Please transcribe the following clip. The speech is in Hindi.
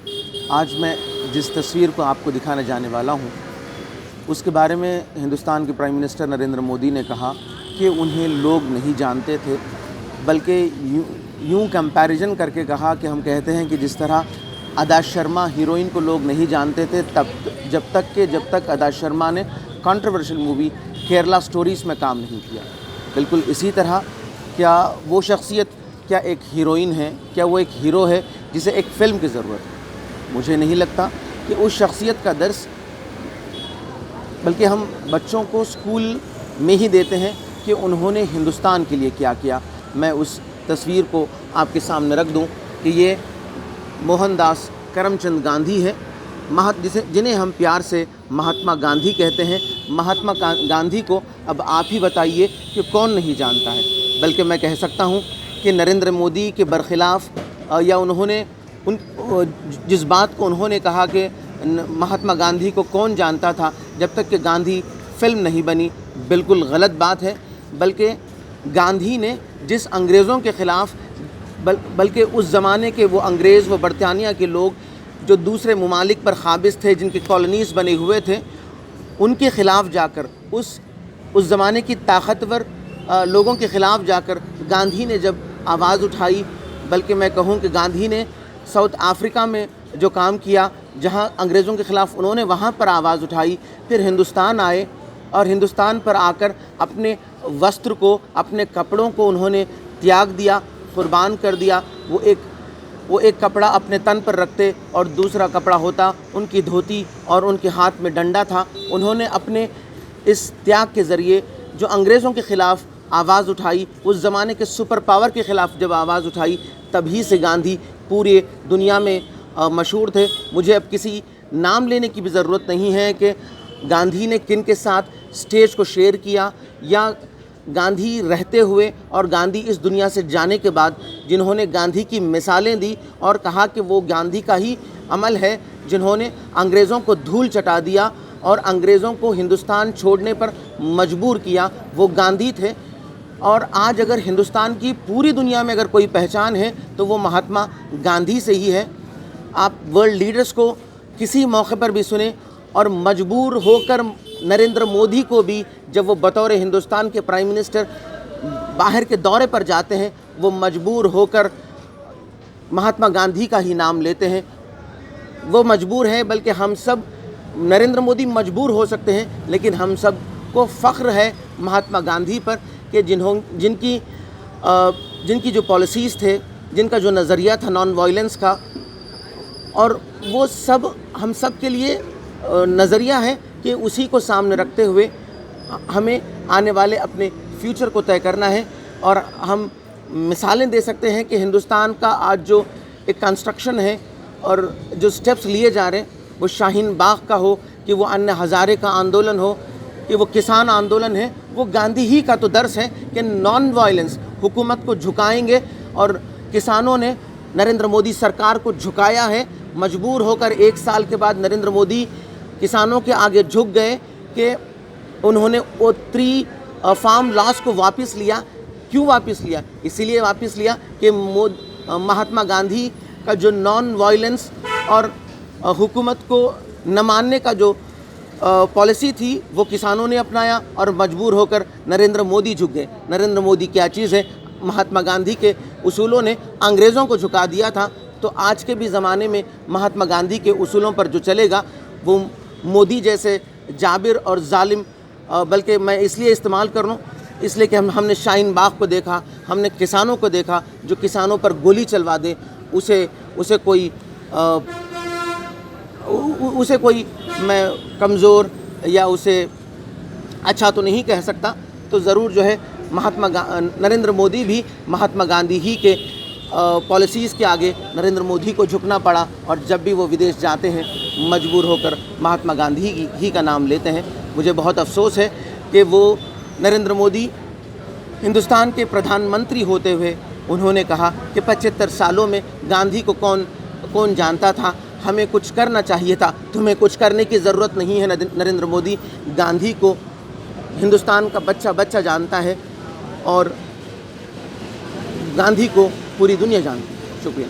आज मैं जिस तस्वीर को आपको दिखाने जाने वाला हूँ उसके बारे में हिंदुस्तान के प्राइम मिनिस्टर नरेंद्र मोदी ने कहा कि उन्हें लोग नहीं जानते थे, बल्कि यूँ कंपैरिजन करके कहा कि हम कहते हैं कि जिस तरह अदा शर्मा हीरोइन को लोग नहीं जानते थे जब तक अदा शर्मा ने कंट्रोवर्शियल मूवी केरला स्टोरीज़ में काम नहीं किया। बिल्कुल इसी तरह क्या वो शख्सियत क्या एक हीरोइन है, क्या वो एक हीरो है जिसे एक फ़िल्म की ज़रूरत है? मुझे नहीं लगता कि उस शख्सियत का दर्स बल्कि हम बच्चों को स्कूल में ही देते हैं कि उन्होंने हिंदुस्तान के लिए क्या किया। मैं उस तस्वीर को आपके सामने रख दूं कि ये मोहनदास करमचंद गांधी है, जिन्हें हम प्यार से महात्मा गांधी कहते हैं। महात्मा गांधी को अब आप ही बताइए कि कौन नहीं जानता है। बल्कि मैं कह सकता हूं कि नरेंद्र मोदी के बरखिलाफ़ या उन्होंने जिस बात को उन्होंने कहा कि महात्मा गांधी को कौन जानता था जब तक कि गांधी फ़िल्म नहीं बनी, बिल्कुल गलत बात है। बल्कि गांधी ने जिस अंग्रेज़ों के ख़िलाफ़ बल्कि उस ज़माने के वो अंग्रेज़ व बरतानिया के लोग जो दूसरे ममालिक पर काबिज़ थे, जिनके कॉलोनीज़ बने हुए थे, उनके ख़िलाफ़ जाकर उस ज़माने की ताकतवर लोगों के ख़िलाफ़ जाकर गांधी ने जब आवाज़ उठाई, बल्कि मैं कहूँ कि गांधी ने साउथ अफ्रीका में जो काम किया, जहाँ अंग्रेज़ों के ख़िलाफ़ उन्होंने वहाँ पर आवाज़ उठाई, फिर हिंदुस्तान आए और हिंदुस्तान पर आकर अपने वस्त्र को, अपने कपड़ों को उन्होंने त्याग दिया, कुर्बान कर दिया। वो एक कपड़ा अपने तन पर रखते और दूसरा कपड़ा होता उनकी धोती और उनके हाथ में डंडा था। उन्होंने अपने इस त्याग के ज़रिए जो अंग्रेज़ों के ख़िलाफ़ आवाज़ उठाई, उस ज़माने के सुपर पावर के ख़िलाफ़ जब आवाज़ उठाई, तभी से गांधी पूरे दुनिया में मशहूर थे। मुझे अब किसी नाम लेने की भी ज़रूरत नहीं है कि गांधी ने किन के साथ स्टेज को शेयर किया, या गांधी रहते हुए और गांधी इस दुनिया से जाने के बाद जिन्होंने गांधी की मिसालें दी और कहा कि वो गांधी का ही अमल है जिन्होंने अंग्रेज़ों को धूल चटा दिया और अंग्रेज़ों को हिंदुस्तान छोड़ने पर मजबूर किया, वो गांधी थे। और आज अगर हिंदुस्तान की पूरी दुनिया में अगर कोई पहचान है तो वो महात्मा गांधी से ही है। आप वर्ल्ड लीडर्स को किसी मौके पर भी सुने और मजबूर होकर नरेंद्र मोदी को भी जब वो बतौर हिंदुस्तान के प्राइम मिनिस्टर बाहर के दौरे पर जाते हैं, वो मजबूर होकर महात्मा गांधी का ही नाम लेते हैं। वो मजबूर है, बल्कि हम सब, नरेंद्र मोदी मजबूर हो सकते हैं, लेकिन हम सब को फ़ख्र है महात्मा गांधी पर कि जिनकी जो पॉलिसीज़ थे, जिनका जो नज़रिया था नॉन वायलेंस का, और वो सब हम सब के लिए नज़रिया है कि उसी को सामने रखते हुए हमें आने वाले अपने फ्यूचर को तय करना है। और हम मिसालें दे सकते हैं कि हिंदुस्तान का आज जो एक कंस्ट्रक्शन है और जो स्टेप्स लिए जा रहे हैं, वो शाहीन बाग का हो, कि वो अन्ना हज़ारे का आंदोलन हो, कि वो किसान आंदोलन है, वो गांधी ही का तो दर्स है कि नॉन वायलेंस, हुकूमत को झुकाएंगे। और किसानों ने नरेंद्र मोदी सरकार को झुकाया है। मजबूर होकर 1 साल के बाद नरेंद्र मोदी किसानों के आगे झुक गए कि उन्होंने वो 3 फार्म लॉस को वापस लिया। क्यों वापस लिया? इसीलिए वापस लिया कि महात्मा गांधी का जो नॉन वायलेंस और हुकूमत को न मानने का जो पॉलिसी थी, वो किसानों ने अपनाया और मजबूर होकर नरेंद्र मोदी झुक गए। नरेंद्र मोदी क्या चीज़ है? महात्मा गांधी के उसूलों ने अंग्रेज़ों को झुका दिया था। तो आज के भी ज़माने में महात्मा गांधी के उसूलों पर जो चलेगा, वो मोदी जैसे जाबिर और जालिम, बल्कि मैं इसलिए इस्तेमाल कर रहा हूँ इसलिए कि हमने शाहीन बाग को देखा, हमने किसानों को देखा जो किसानों पर गोली चलवा दे, उसे कोई मैं कमज़ोर या उसे अच्छा तो नहीं कह सकता। तो ज़रूर जो है नरेंद्र मोदी भी महात्मा गांधी ही के पॉलिसीज़ के आगे नरेंद्र मोदी को झुकना पड़ा, और जब भी वो विदेश जाते हैं मजबूर होकर महात्मा गांधी ही का नाम लेते हैं। मुझे बहुत अफसोस है कि वो नरेंद्र मोदी हिंदुस्तान के प्रधानमंत्री होते हुए उन्होंने कहा कि 75 सालों में गांधी को कौन जानता था, हमें कुछ करना चाहिए था। तुम्हें कुछ करने की ज़रूरत नहीं है नरेंद्र मोदी, गांधी को हिंदुस्तान का बच्चा जानता है और गांधी को पूरी दुनिया जानती है। शुक्रिया।